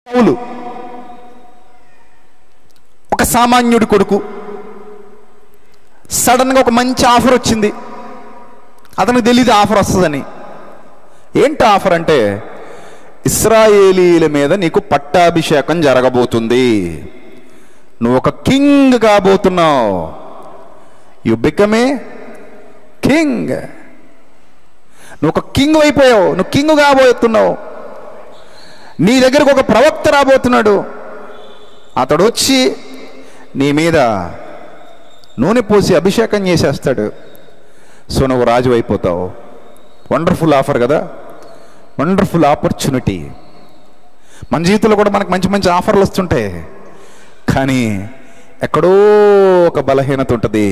సౌలు ఒక సామాన్యుడి కొడుకు. సడన్గా ఒక మంచి ఆఫర్ వచ్చింది. అతనికి తెలియదు ఆఫర్ వస్తుందని. ఏంటి ఆఫర్ అంటే, ఇశ్రాయేలీల మీద నీకు పట్టాభిషేకం జరగబోతుంది, నువ్వు ఒక కింగ్ కాబోతున్నావు, యు బికమ్ ఏ కింగ్, నువ్వు ఒక కింగ్ అయిపోయావు, నువ్వు కింగ్ కాబోతున్నావు, నీ దగ్గరకు ఒక ప్రవక్త రాబోతున్నాడు, అతడు వచ్చి నీ మీద నూనె పోసి అభిషేకం చేసేస్తాడు, సో నువ్వు రాజు అయిపోతావు. వండర్ఫుల్ ఆఫర్ కదా, వండర్ఫుల్ ఆపర్చునిటీ. మన జీవితంలో కూడా మనకు మంచి మంచి ఆఫర్లు వస్తుంటాయి, కానీ ఎక్కడో ఒక బలహీనత ఉంటుంది.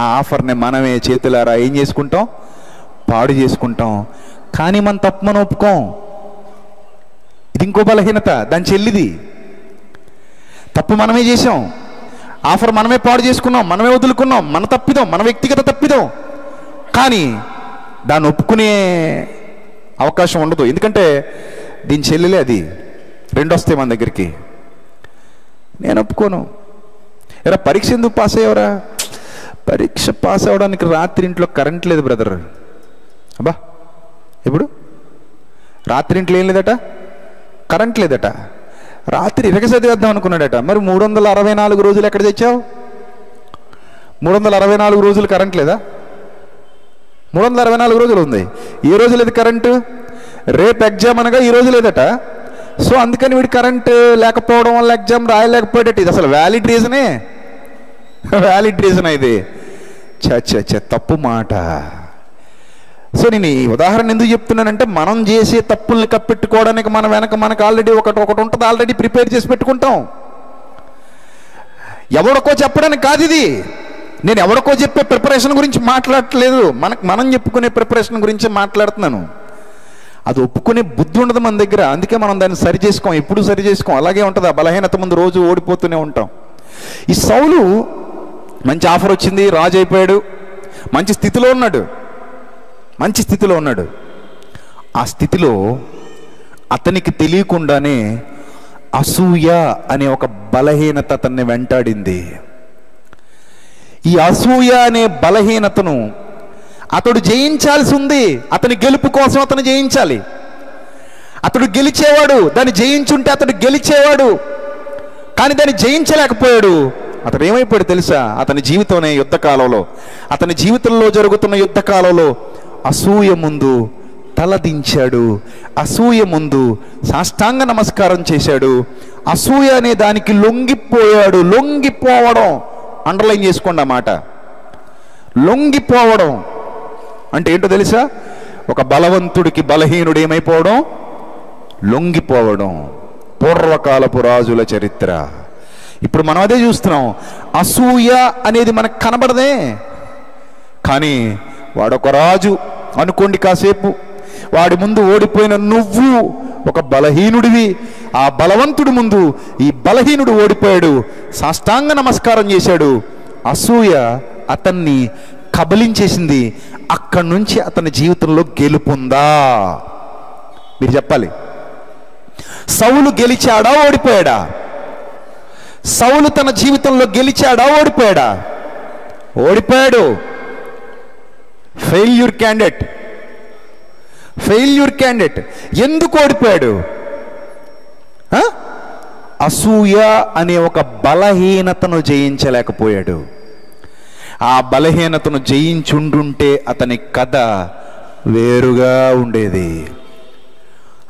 ఆ ఆఫర్ని మనమే చేతులారా ఏం చేసుకుంటాం, పాడు చేసుకుంటాం. కానీ మన తప్పు మనం ఒప్పుకోం. ఇది ఇంకో బలహీనత, దాని చెల్లిది. తప్పు మనమే చేసాం, ఆఫర్ మనమే పాడు చేసుకున్నాం, మనమే వదులుకున్నాం, మన తప్పిదం, మన వ్యక్తిగత తప్పిదం. కానీ దాన్ని ఒప్పుకునే అవకాశం ఉండదు, ఎందుకంటే దీని చెల్లెలే అది. రెండు వస్తాయి మన దగ్గరికి. నేను ఒప్పుకోను. ఎరా పరీక్ష ఎందుకు పాస్ అయ్యేవరా? పరీక్ష పాస్ అవ్వడానికి రాత్రి ఇంట్లో కరెంట్ లేదు బ్రదర్. అబ్బా, ఎప్పుడు రాత్రి ఇంట్లో ఏం లేదట, కరెంట్ లేదట. రాత్రి ఇరగ చదివేద్దాం అనుకున్నాడట. మరి 364 రోజులు ఎక్కడ తెచ్చావు? 364 రోజులు కరెంట్ లేదా? 364 రోజులు ఉంది. ఏ రోజు లేదు కరెంటు? రేపు ఎగ్జామ్ అనగా ఈ రోజు లేదట. సో అందుకని వీడు కరెంట్ లేకపోవడం వల్ల ఎగ్జామ్ రాయలేకపోయేటట్టు. ఇది అసలు వ్యాలిడ్ రీజనే, వ్యాలిడ్ రీజన్ ఇది. చ తప్పు మాట. సో నేను ఈ ఉదాహరణ ఎందుకు చెప్తున్నానంటే, మనం చేసే తప్పుల్ని కప్పెట్టుకోవడానికి మన వెనక మనకు ఆల్రెడీ ఒకటి ఉంటుంది, ఆల్రెడీ ప్రిపేర్ చేసి పెట్టుకుంటాం. ఎవరికో చెప్పడానికి కాదు ఇది. నేను ఎవరికో చెప్పే ప్రిపరేషన్ గురించి మాట్లాడట్లేదు, మనం చెప్పుకునే ప్రిపరేషన్ గురించి మాట్లాడుతున్నాను. అది ఒప్పుకునే బుద్ధి ఉండదు మన దగ్గర, అందుకే మనం దాన్ని సరి చేసుకోం, ఎప్పుడు సరి చేసుకోం. అలాగే ఉంటుంది, ఆ బలహీనత ముందు రోజు ఓడిపోతూనే ఉంటాం. ఈ సౌలు మంచి ఆఫర్ వచ్చింది, రాజు అయిపోయాడు, మంచి స్థితిలో ఉన్నాడు, మంచి స్థితిలో ఉన్నాడు. ఆ స్థితిలో అతనికి తెలియకుండానే అసూయ అనే ఒక బలహీనత అతన్ని వెంటాడింది. ఈ అసూయ అనే బలహీనతను అతడు జయించాల్సి ఉంది. అతని గెలుపు కోసం అతను జయించాలి. అతడు గెలిచేవాడు, దాన్ని జయించుంటే అతడు గెలిచేవాడు, కానీ దాన్ని జయించలేకపోయాడు. అతడు ఏమైపోయాడు తెలుసా? అతని జీవితంలో యుద్ధకాలంలో, అతని జీవితంలో జరుగుతున్న యుద్ధకాలంలో అసూయ ముందు తలదించాడు, అసూయ ముందు సాష్టాంగ నమస్కారం చేశాడు, అసూయ అనే దానికి లొంగిపోయాడు. లొంగిపోవడం, అండర్లైన్ చేసుకోండి ఆ మాట. లొంగిపోవడం అంటే ఏంటో తెలుసా? ఒక బలవంతుడికి బలహీనుడు ఏమైపోవడం? లొంగిపోవడం. పూర్వకాలపు రాజుల చరిత్ర. ఇప్పుడు మనం అదే చూస్తున్నాం. అసూయ అనేది మనకు కనబడదే, కానీ వాడొక రాజు అనుకోండి కాసేపు, వాడి ముందు ఓడిపోయిన నువ్వు ఒక బలహీనుడివి. ఆ బలవంతుడి ముందు ఈ బలహీనుడు ఓడిపోయాడు, సాష్టాంగ నమస్కారం చేశాడు. అసూయ అతన్ని కబలించేసింది. అక్కడి నుంచి అతని జీవితంలో గెలుపుందా? మీరు చెప్పాలి. సౌలు గెలిచాడా, ఓడిపోయాడా? సౌలు తన జీవితంలో గెలిచాడా, ఓడిపోయాడా? ఓడిపోయాడు. Failure candidate, failure candidate. ఎందుకు ఓడిపోయాడు? అసూయ అనే ఒక బలహీనతను జయించలేకపోయాడు. ఆ బలహీనతను జయించుండుంటే అతని కథ వేరుగా ఉండేది,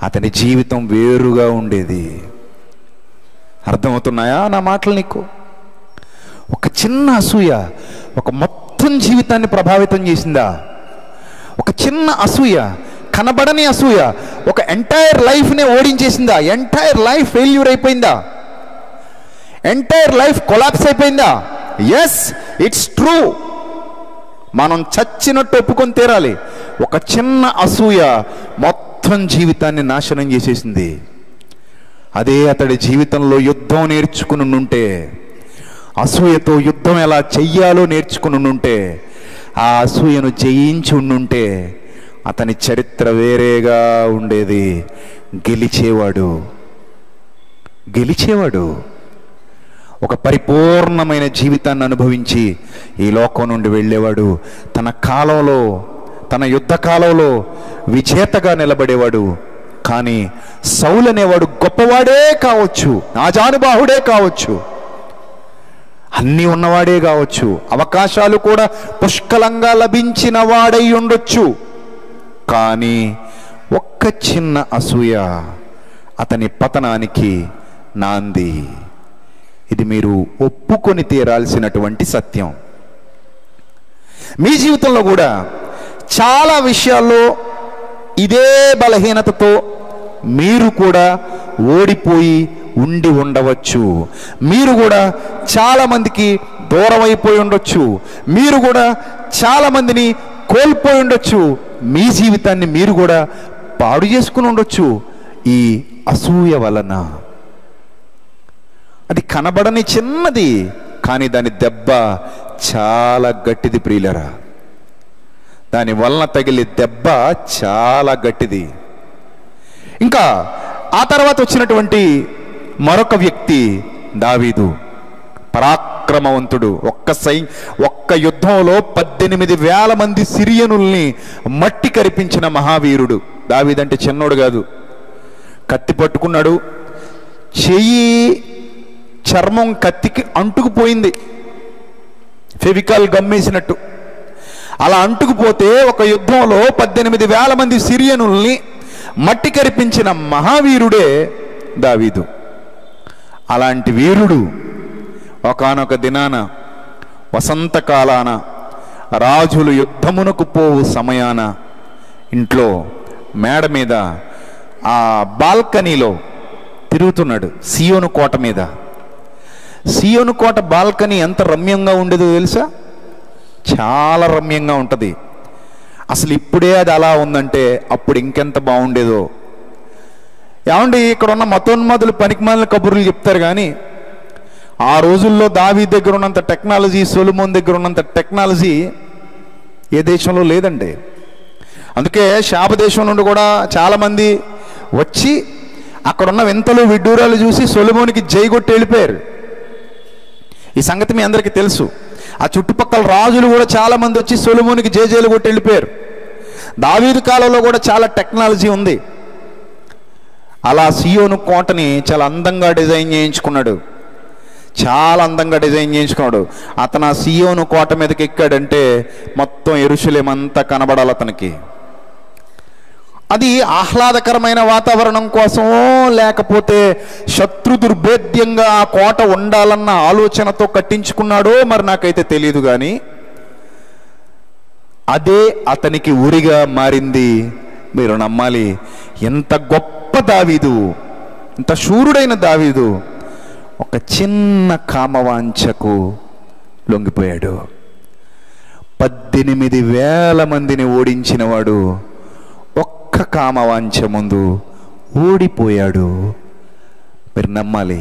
అతని జీవితం వేరుగా ఉండేది. అర్థమవుతున్నాయా నా మాటలు నీకు? ఒక చిన్న అసూయ ఒక మొత్తం జీవితాన్ని ప్రభావితం చేసిందా? ఒక చిన్న అసూయ, కనబడని అసూయ ఒక ఎంటైర్ లైఫ్నే ఓడించేసిందా? ఎంటైర్ లైఫ్ ఫెయిల్యూర్ అయిపోయిందా? ఎంటైర్ లైఫ్ కొలాప్స్ అయిపోయిందా? Yes, it's true. మనం చచ్చినట్టు ఒప్పుకొని తీరాలి. ఒక చిన్న అసూయ మొత్తం జీవితాన్ని నాశనం చేసేసింది. అదే అతడి జీవితంలో యుద్ధం నేర్చుకుని ఉంటే, అసూయతో యుద్ధం ఎలా చెయ్యాలో నేర్చుకుని ఉంటే, ఆ అసూయను జయించి ఉండుంటే అతని చరిత్ర వేరేగా ఉండేది. గెలిచేవాడు. గెలిచేవాడు. ఒక పరిపూర్ణమైన జీవితాన్ని అనుభవించి ఈ లోకం నుండి వెళ్ళేవాడు. తన కాలంలో, తన యుద్ధ కాలంలో విజేతగా నిలబడేవాడు. కానీ సౌలు అనేవాడు గొప్పవాడే కావచ్చు, ఆజానుబాహుడే కావచ్చు, అన్నీ ఉన్నవాడే కావచ్చు, అవకాశాలు కూడా పుష్కలంగా లభించిన వాడై ఉండొచ్చు. కానీ ఒక్క చిన్న అసూయ అతని పతనానికి నాంది. ఇది మీరు ఒప్పుకొని తీరాల్సినటువంటి సత్యం. మీ జీవితంలో కూడా చాలా విషయాల్లో ఇదే బలహీనతతో మీరు కూడా ఓడిపోయి ఉండి ఉండవచ్చు. మీరు కూడా చాలామందికి దూరం అయిపోయి ఉండొచ్చు. మీరు కూడా చాలామందిని కోల్పోయి ఉండొచ్చు. మీ జీవితాన్ని మీరు కూడా పాడు చేసుకుని ఉండొచ్చు ఈ అసూయ వలన. అది కనబడని చిన్నది, కానీ దాని దెబ్బ చాలా గట్టిది ప్రియులరా. దాని వలన తగిలే దెబ్బ చాలా గట్టిది. ఇంకా ఆ తర్వాత వచ్చినటువంటి మరొక వ్యక్తి దావీదు, పరాక్రమవంతుడు. ఒక్క యుద్ధంలో 18,000 మంది సిరియనుల్ని మట్టి కరిపించిన మహావీరుడు. దావీదు అంటే చిన్నోడు కాదు. కత్తి పట్టుకున్నాడు, చెయ్యి చర్మం కత్తికి అంటుకుపోయింది, ఫెవికాల్ గమ్మేసినట్టు. అలా అంటుకుపోతే ఒక యుద్ధంలో 18,000 మంది సిరియనుల్ని మట్టి కరిపించిన మహావీరుడే దావీదు. అలాంటి వీరుడు ఒకానొక దినాన వసంతకాలాన రాజులు యుద్ధమునకు పోవు సమయాన ఇంట్లో మేడ మీద ఆ బాల్కనీలో తిరుగుతున్నాడు. సియోను కోట మీద. సియోను కోట బాల్కనీ ఎంత రమ్యంగా ఉండేదో తెలుసా? చాలా రమ్యంగా ఉంటుంది. అసలు ఇప్పుడే అది అలా ఉందంటే అప్పుడు ఇంకెంత బాగుండేదో. ఏమండి, ఇక్కడ ఉన్న మతోన్మాదులు పనికిమాలిన కబుర్లు చెప్తారు, కానీ ఆ రోజుల్లో దావీదు దగ్గర ఉన్నంత టెక్నాలజీ, సొలొమోన్ దగ్గర ఉన్నంత టెక్నాలజీ ఏ దేశంలో లేదండి. అందుకే శాప దేశం నుండి కూడా చాలామంది వచ్చి అక్కడున్న వింతలు విడ్డూరాలు చూసి సొలొమోనికి జై కొట్టి వెళ్ళిపోయారు. ఈ సంగతి మీ అందరికీ తెలుసు. ఆ చుట్టుపక్కల రాజులు కూడా చాలామంది వచ్చి సొలొమోనికి జైలు కొట్టి వెళ్ళిపోయారు. దావీదు కాలంలో కూడా చాలా టెక్నాలజీ ఉంది. అలా సియోను కోటని చాలా అందంగా డిజైన్ చేయించుకున్నాడు. చాలా అందంగా డిజైన్ చేయించుకున్నాడు. అతను ఆ సియోను కోట మీదకి ఎక్కాడంటే మొత్తం యెరూషలేం అంతా కనబడాలి అతనికి. అది ఆహ్లాదకరమైన వాతావరణం కోసమో లేకపోతే శత్రు దుర్భేద్యంగా ఆ కోట ఉండాలన్న ఆలోచనతో కట్టించుకున్నాడో మరి నాకైతే తెలియదు, కానీ అదే అతనికి ఉరిగా మారింది. మీరు నమ్మాలి. ఎంత గొప్ప దావీదు, ఎంత శూరుడైన దావీదు ఒక చిన్న కామవాంఛకు లొంగిపోయాడు. 18,000 మందిని ఓడించిన వాడు ఒక్క కామవాంఛ ముందు ఓడిపోయాడు. మీరు నమ్మాలి.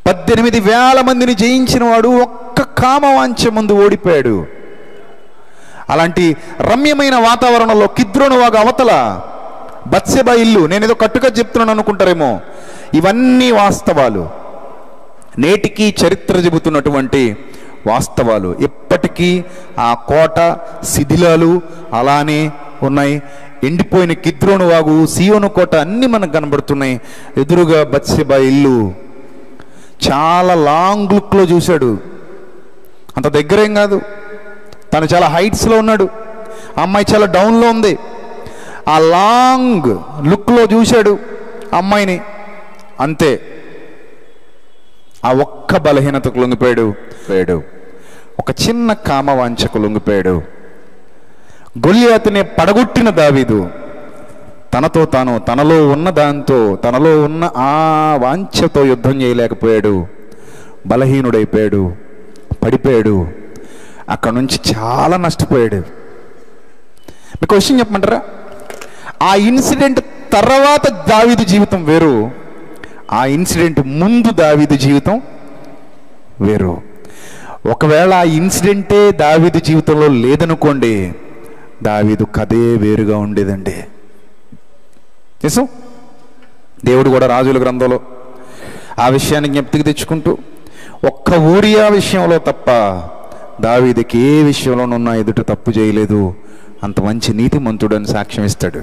18,000 మందిని జయించిన వాడు ఒక్క కామవాంఛ ముందు ఓడిపోయాడు. అలాంటి రమ్యమైన వాతావరణంలో కిద్రోను వాగు అవతల బత్షెబా ఇల్లు. నేను ఏదో కట్టుగా చెప్తున్నాను అనుకుంటారేమో, ఇవన్నీ వాస్తవాలు. నేటికి చరిత్ర చెబుతున్నటువంటి వాస్తవాలు. ఇప్పటికీ ఆ కోట శిథిలాలు అలానే ఉన్నాయి. ఎండిపోయిన కిద్రోను వాగు, సియోను కోట అన్నీ మనకు కనబడుతున్నాయి. ఎదురుగా బత్షెబా ఇల్లు. చాలా లాంగ్ లుక్లో చూశాడు. అంత దగ్గరేం కాదు. తను చాలా హైట్స్లో ఉన్నాడు, ఆ అమ్మాయి చాలా డౌన్లో ఉంది. ఆ లాంగ్ లుక్లో చూశాడు అమ్మాయిని, అంతే. ఆ ఒక్క బలహీనతకు లొంగిపోయాడు. ఒక చిన్న కామవాంఛకు లొంగిపోయాడు. గొలియాతుని పడగొట్టిన దావీదు తనతో తాను, తనలో ఉన్న దాంతో, తనలో ఉన్న ఆ వాంఛతో యుద్ధం చేయలేకపోయాడు. బలహీనుడైపోయాడు, పడిపోయాడు. అక్కడ నుంచి చాలా నష్టపోయాడు. మీకు విషయం చెప్పమంటారా? ఆ ఇన్సిడెంట్ తర్వాత దావీదు జీవితం వేరు, ఆ ఇన్సిడెంట్ ముందు దావీదు జీవితం వేరు. ఒకవేళ ఆ ఇన్సిడెంటే దావీదు జీవితంలో లేదనుకోండి, దావీదు కథే వేరుగా ఉండేదండి. నిజం. దేవుడు కూడా రాజుల గ్రంథంలో ఆ విషయాన్ని జ్ఞప్తికి తెచ్చుకుంటూ ఒక్క ఊరియా విషయంలో తప్ప దావీదుకి ఏ విషయంలోనున్నా ఎదుట తప్పు చేయలేదు, అంత మంచి నీతిమంతుడు అని సాక్ష్యం ఇస్తాడు.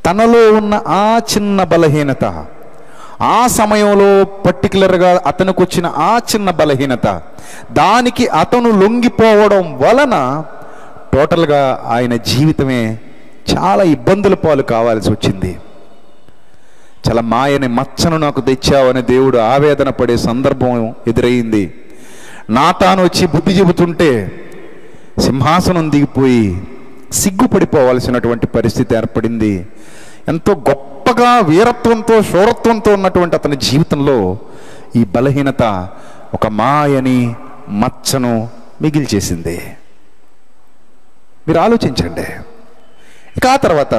తనలో ఉన్న ఆ చిన్న బలహీనత, ఆ సమయంలో పర్టికులర్గా అతనికి వచ్చిన ఆ చిన్న బలహీనత, దానికి అతను లొంగిపోవడం వలన టోటల్గా ఆయన జీవితమే చాలా ఇబ్బందుల పాలు కావాల్సి వచ్చింది. చాలా మాయని మచ్చను నాకు తెచ్చావని దేవుడు ఆవేదన పడే సందర్భం ఎదురయ్యింది. నాతాను వచ్చి బుద్ధి చెబుతుంటే సింహాసనం దిగిపోయి సిగ్గుపడిపోవాల్సినటువంటి పరిస్థితి ఏర్పడింది. ఎంతో గొప్పగా వీరత్వంతో శూరత్వంతో ఉన్నటువంటి అతని జీవితంలో ఈ బలహీనత ఒక మాయని మచ్చను మిగిల్చేసింది. మీరు ఆలోచించండి. ఇక ఆ తర్వాత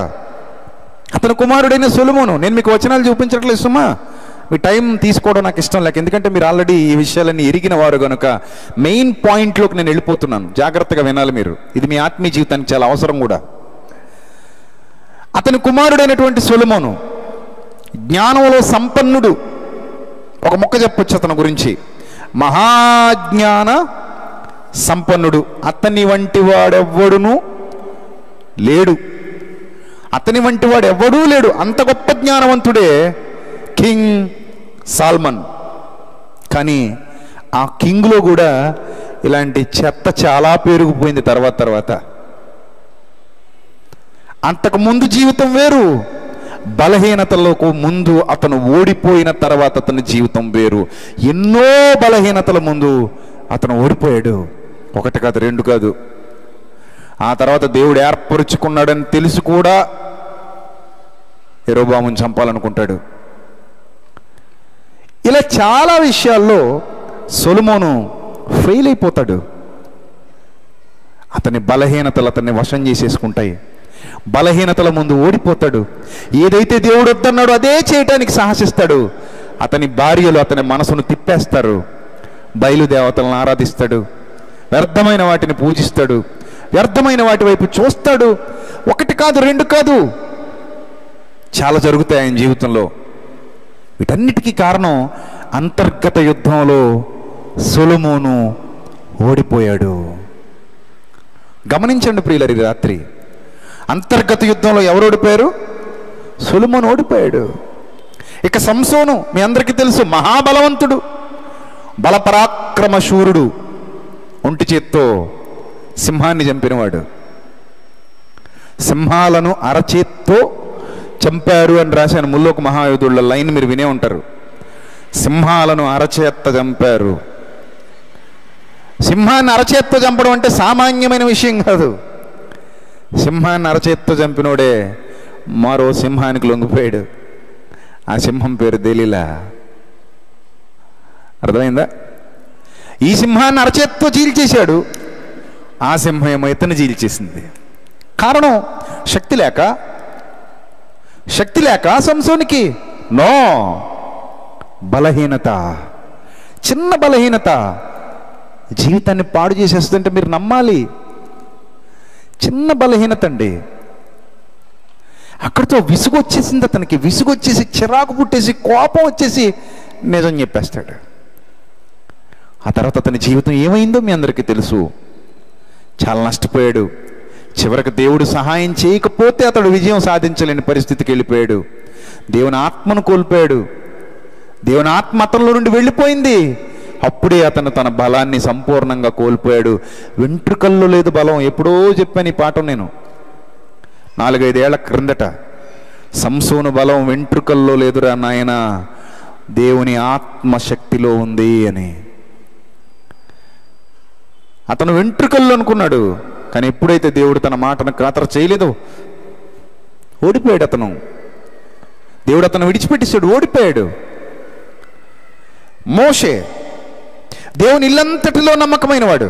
అతని కుమారుడైన సొలొమోను, నేను మీకు వచనాలు చూపించట్లేదు సుమా, మీ టైం తీసుకోవడం నాకు ఇష్టం లేక, ఎందుకంటే మీరు ఆల్రెడీ ఈ విషయాలన్నీ ఎరిగిన వారు కనుక మెయిన్ పాయింట్లోకి నేను వెళ్ళిపోతున్నాను. జాగ్రత్తగా వినాలి మీరు, ఇది మీ ఆత్మీయ జీవితానికి చాలా అవసరం కూడా. అతని కుమారుడైనటువంటి సొలొమోను జ్ఞానంలో సంపన్నుడు. ఒక మొక్క చెప్పొచ్చు అతని గురించి, మహాజ్ఞాన సంపన్నుడు. అతని వంటి వాడెవ్వడును లేడు, అతని వంటి వాడు ఎవ్వడూ లేడు. అంత గొప్ప జ్ఞానవంతుడే కింగ్ సాల్మన్. కానీ ఆ కింగ్లో కూడా ఇలాంటి చెత్త చాలా పెరిగిపోయింది. తర్వాత అంతకు ముందు జీవితం వేరు, బలహీనతలకు ముందు అతను ఓడిపోయిన తర్వాత అతని జీవితం వేరు. ఎన్నో బలహీనతల ముందు అతను ఓడిపోయాడు. ఒకటి కాదు, రెండు కాదు. ఆ తర్వాత దేవుడు ఏర్పరుచుకున్నాడని తెలిసి కూడా యెరోబామును చంపాలనుకుంటాడు. ఇలా చాలా విషయాల్లో సొలొమోను ఫెయిల్ అయిపోతాడు. అతని బలహీనతలు అతన్ని వశం చేసేసుకుంటాయి. బలహీనతల ముందు ఓడిపోతాడు. ఏదైతే దేవుడు వద్దన్నాడో అదే చేయటానికి సాహసిస్తాడు. అతని భార్యలు అతని మనసును తిప్పేస్తారు. బయలుదేవతలను ఆరాధిస్తాడు, వ్యర్థమైన వాటిని పూజిస్తాడు, వ్యర్థమైన వాటి వైపు చూస్తాడు. ఒకటి కాదు, రెండు కాదు, చాలా జరుగుతాయి ఆయన జీవితంలో. వీటన్నిటికీ కారణం అంతర్గత యుద్ధంలో సొలొమోను ఓడిపోయాడు. గమనించండి ప్రియులారా, ఈ రాత్రి అంతర్గత యుద్ధంలో ఎవరు ఓడిపోయారు? సొలొమోను ఓడిపోయాడు. ఇక సంసోను మీ అందరికీ తెలుసు, మహాబలవంతుడు, బలపరాక్రమ శూరుడు, ఒంటి చేత్తో సింహాన్ని చంపినవాడు. సింహాలను అరచేత్తో చంపారు అని రాశాను ముల్లోక మహాయోధుళ్ళ లైన్ మీరు వినే ఉంటారు. సింహాలను అరచేత్త చంపారు. సింహాన్ని అరచేత్తో చంపడం అంటే సామాన్యమైన విషయం కాదు. సింహాన్ని అరచేత్తో చంపినోడే మరో సింహానికి లొంగిపోయాడు. ఆ సింహం పేరు దెలీలా. అర్థమైందా? ఈ సింహాన్ని అరచేత్తో చీల్చేశాడు, ఆ సింహం ఏమో ఇతను చీల్చేసింది. కారణం శక్తి లేక సంసోనికి నో, బలహీనత, చిన్న బలహీనత జీవితాన్ని పాడు చేసేస్తుంటే మీరు నమ్మాలి. చిన్న బలహీనత అండి. అక్కడితో విసుగు వచ్చేసింది అతనికి. విసుగు వచ్చేసి, చిరాకు పుట్టేసి, కోపం వచ్చేసి నిజం చెప్పేస్తాడు. ఆ తర్వాత అతని జీవితం ఏమైందో మీ అందరికీ తెలుసు. చాలా నష్టపోయాడు. చివరికి దేవుడు సహాయం చేయకపోతే అతడు విజయం సాధించలేని పరిస్థితికి వెళ్ళిపోయాడు. దేవుని ఆత్మను కోల్పోయాడు. దేవుని ఆత్మ అతనిలో నుండి వెళ్ళిపోయింది. అప్పుడే అతను తన బలాన్ని సంపూర్ణంగా కోల్పోయాడు. వెంట్రుకల్లో లేదు బలం. ఎప్పుడో చెప్పాను ఈ పాఠం నేను 4-5 ఏళ్ల క్రిందట. సంసోను బలం వెంట్రుకల్లో లేదురా నాయన, దేవుని ఆత్మశక్తిలో ఉంది అని. అతను వెంట్రుకల్లో అనుకున్నాడు, కానీ ఎప్పుడైతే దేవుడు తన మాటను ఖాతరు చేయలేదో ఓడిపోయాడు అతను. దేవుడు అతను విడిచిపెట్టేశాడు, ఓడిపోయాడు. మోషే దేవుని ఇల్లంతటిలో నమ్మకమైన వాడు,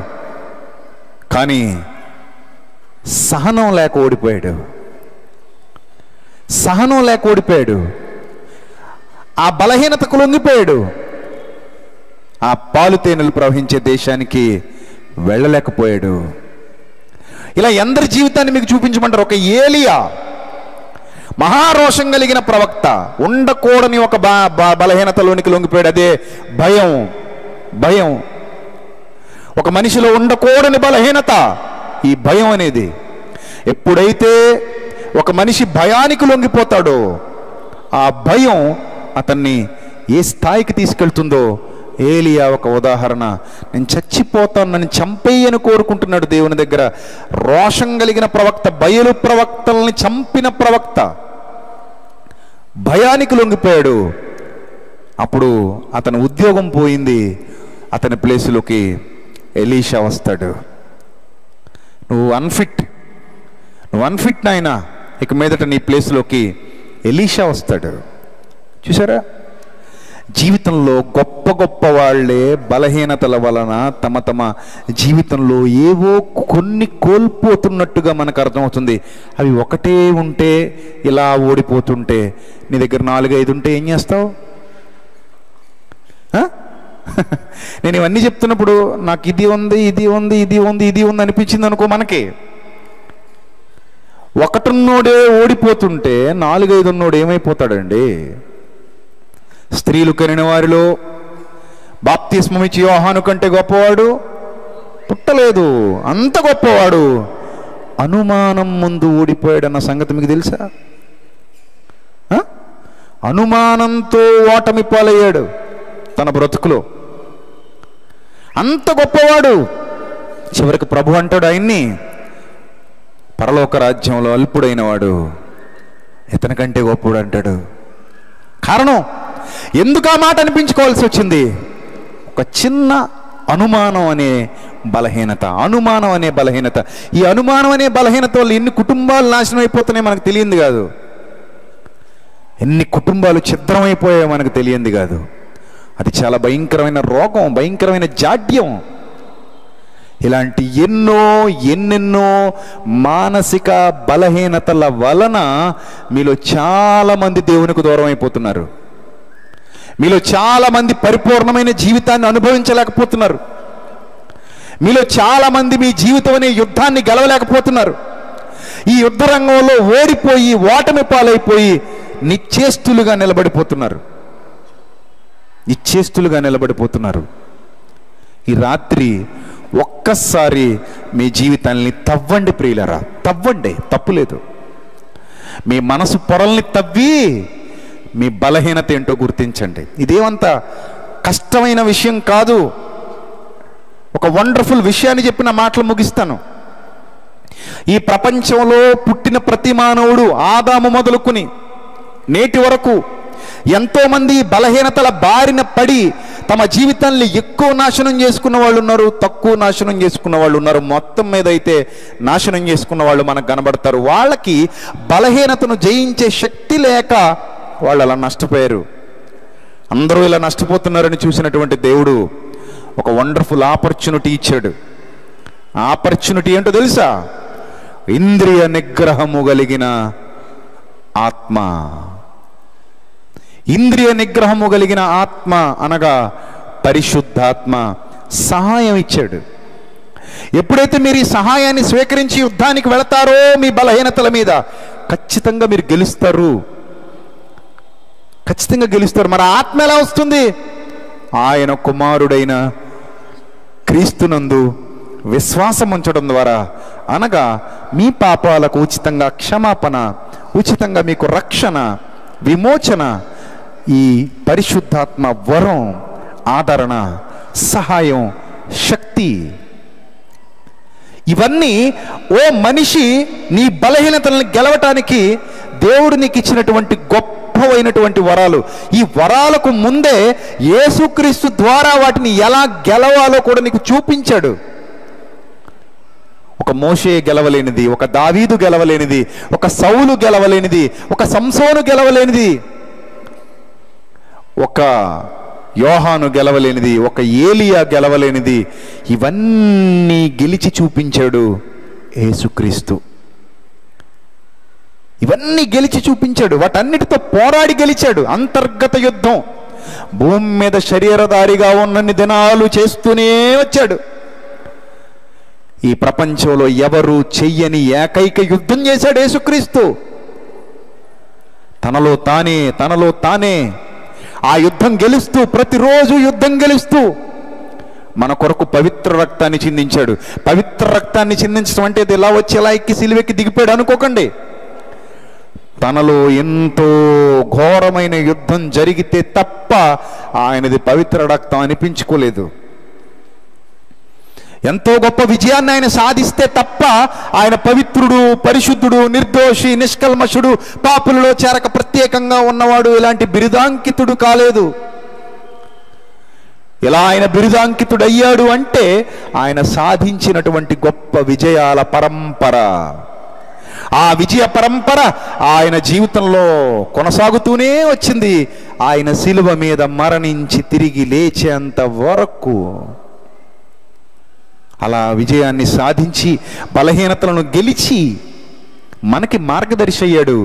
కానీ సహనం లేక ఓడిపోయాడు. ఆ బలహీనతకు లొంగిపోయాడు. ఆ పాలు తేనెలు ప్రవహించే దేశానికి వెళ్ళలేకపోయాడు. ఇలా ఎందరి జీవితాన్ని మీకు చూపించమంటారు? ఒక ఏలియా మహారోషం కలిగిన ప్రవక్త, ఉండకూడని ఒక బలహీనతలోనికి లొంగిపోయాడు. అదే భయం. భయం ఒక మనిషిలో ఉండకూడని బలహీనత ఈ భయం అనేది. ఎప్పుడైతే ఒక మనిషి భయానికి లొంగిపోతాడో ఆ భయం అతన్ని ఏ స్థాయికి తీసుకెళ్తుందో ఏలియా ఒక ఉదాహరణ. నేను చచ్చిపోతాను, నన్ను చంపేయని కోరుకుంటున్నాడు దేవుని దగ్గర. రోషం కలిగిన ప్రవక్త, బయలు ప్రవక్తల్ని చంపిన ప్రవక్త భయానికి లొంగిపోయాడు. అప్పుడు అతని ఉద్యోగం పోయింది. అతని ప్లేసులోకి ఎలీషా వస్తాడు. నువ్వు అన్ఫిట్ నాయనా, ఇక మీదట నీ ప్లేస్లోకి ఎలీషా వస్తాడు. చూసారా, జీవితంలో గొప్ప గొప్ప వాళ్ళే బలహీనతల వలన తమ జీవితంలో ఏవో కొన్ని కోల్పోతున్నట్టుగా మనకు అర్థమవుతుంది. అవి ఒకటే ఉంటే, ఇలా ఓడిపోతుంటే, నీ దగ్గర 4-5 ఉంటే ఏం చేస్తావు? నేను ఇవన్నీ చెప్తున్నప్పుడు నాకు ఇది ఉంది అనిపించింది అనుకో. మనకి ఒకటున్నోడే ఓడిపోతుంటే 4-5 ఉన్నోడు ఏమైపోతాడండి? స్త్రీలు కనిన వారిలో బాప్తిస్మమిచ్చి యోహాను కంటే గొప్పవాడు పుట్టలేదు. అంత గొప్పవాడు అనుమానం ముందు ఓడిపోయాడన్న సంగతి మీకు తెలుసా? అనుమానంతో ఓటమి పాలయ్యాడు తన బ్రతుకులో. అంత గొప్పవాడు. చివరికి ప్రభు అంటాడు ఆయన్ని, పరలోక రాజ్యంలో అల్పుడైన వాడు ఇతని కంటే గొప్పవాడు అంటాడు. కారణం ఎందుకు ఆ మాట అనిపించుకోవాల్సి వచ్చింది? ఒక చిన్న అనుమానం అనే బలహీనత. ఈ అనుమానం అనే బలహీనత వల్ల ఎన్ని కుటుంబాలు నాశనం అయిపోతున్నాయి మనకు తెలియంది కాదు. ఎన్ని కుటుంబాలు ఛిద్రమైపోయాయో మనకు తెలియంది కాదు. అది చాలా భయంకరమైన రోగం, భయంకరమైన జాడ్యం. ఇలాంటి ఎన్నెన్నో మానసిక బలహీనతల వలన మీలో చాలామంది దేవునికి దూరం అయిపోతున్నారు. మీలో చాలామంది పరిపూర్ణమైన జీవితాన్ని అనుభవించలేకపోతున్నారు. మీలో చాలామంది మీ జీవితం అనే యుద్ధాన్ని గెలవలేకపోతున్నారు. ఈ యుద్ధ రంగంలో ఓడిపోయి ఓటమి పాలైపోయి నిశ్చేష్టులుగా నిలబడిపోతున్నారు. ఈ రాత్రి ఒక్కసారి మీ జీవితాన్ని తవ్వండి ప్రియులరా, తవ్వండి, తప్పులేదు. మీ మనసు పొరల్ని తవ్వి మీ బలహీనత ఏంటో గుర్తించండి. ఇదేమంత కష్టమైన విషయం కాదు. ఒక వండర్ఫుల్ విషయాన్ని చెప్పిన మాటలు ముగిస్తాను. ఈ ప్రపంచంలో పుట్టిన ప్రతి మానవుడు ఆదాము మొదలుకొని నేటి వరకు ఎంతోమంది బలహీనతల బారిన పడి తమ జీవితాన్ని ఎక్కువ నాశనం చేసుకున్న వాళ్ళు ఉన్నారు, తక్కువ నాశనం చేసుకున్న వాళ్ళు ఉన్నారు. మొత్తం మీద అయితే నాశనం చేసుకున్న వాళ్ళు మనకు కనబడతారు. వాళ్ళకి బలహీనతను జయించే శక్తి లేక వాళ్ళు అలా నష్టపోయారు. అందరూ ఇలా నష్టపోతున్నారని చూసినటువంటి దేవుడు ఒక వండర్ఫుల్ ఆపర్చునిటీ ఇచ్చాడు. ఆపర్చునిటీ ఏంటో తెలుసా? ఇంద్రియ నిగ్రహము కలిగిన ఆత్మ. ఇంద్రియ నిగ్రహము కలిగిన ఆత్మ అనగా పరిశుద్ధాత్మ సహాయం ఇచ్చాడు. ఎప్పుడైతే మీరు ఈ సహాయాన్ని స్వీకరించి యుద్ధానికి వెళతారో మీ బలహీనతల మీద ఖచ్చితంగా మీరు గెలుస్తారు. మరి ఆత్మ ఎలా వస్తుంది? ఆయన కుమారుడైన క్రీస్తునందు విశ్వాసం ఉంచడం ద్వారా, అనగా మీ పాపాలకు ఉచితంగా క్షమాపణ, ఉచితంగా మీకు రక్షణ, విమోచన, ఈ పరిశుద్ధాత్మ వరం, ఆదరణ, సహాయం, శక్తి, ఇవన్నీ ఓ మనిషి నీ బలహీనతలను గెలవటానికి దేవుడు నీకు ఇచ్చినటువంటి గొప్పవైనటువంటి వరాలు. ఈ వరాలకు ముందే యేసుక్రీస్తు ద్వారా వాటిని ఎలా గెలవాలో కూడా నీకు చూపించాడు. ఒక మోషే గెలవలేనిది, ఒక దావీదు గెలవలేనిది, ఒక సౌలు గెలవలేనిది, ఒక సంసోను గెలవలేనిది, ఒక యోహాను గెలవలేనిది, ఒక ఏలియా గెలవలేనిది, ఇవన్నీ గెలిచి చూపించాడు యేసుక్రీస్తు. ఇవన్నీ గెలిచి చూపించాడు. వాటన్నిటితో పోరాడి గెలిచాడు. అంతర్గత యుద్ధం భూమి మీద శరీరధారిగా ఉన్నన్ని దినాలు చేస్తూనే వచ్చాడు. ఈ ప్రపంచంలో ఎవరు చెయ్యని ఏకైక యుద్ధం చేశాడు యేసుక్రీస్తు. తనలో తానే ఆ యుద్ధం గెలుస్తూ, ప్రతిరోజు యుద్ధం గెలుస్తూ మన కొరకు పవిత్ర రక్తాన్ని చిందించాడు. పవిత్ర రక్తాన్ని చిందించడం అంటే ఇలా వచ్చి ఎలా ఎక్కి సిలువెక్కి దిగిపోయాడు అనుకోకండి. తనలో ఎంతో ఘోరమైన యుద్ధం జరిగితే తప్ప ఆయనది పవిత్ర రక్తం అనిపించుకోలేదు. ఎంతో గొప్ప విజయాన్ని ఆయన సాధిస్తే తప్ప ఆయన పవిత్రుడు, పరిశుద్ధుడు, నిర్దోషి, నిష్కల్మషుడు, పాపులలో చేరక ప్రత్యేకంగా ఉన్నవాడు, ఇలాంటి బిరుదాంకితుడు కాలేదు. ఇలా ఆయన బిరుదాంకితుడు అయ్యాడు అంటే ఆయన సాధించినటువంటి గొప్ప విజయాల పరంపర, ఆ విజయ పరంపర ఆయన జీవితంలో కొనసాగుతూనే వచ్చింది. ఆయన శిలువ మీద మరణించి తిరిగి లేచేంత వరకు అలా విజయాన్ని సాధించి బలహీనతలను గెలిచి మనకి మార్గదర్శి అయ్యాడు.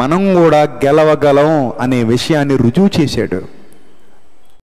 మనం కూడా గెలవగలం అనే విషయాన్ని రుజువు చేశాడు.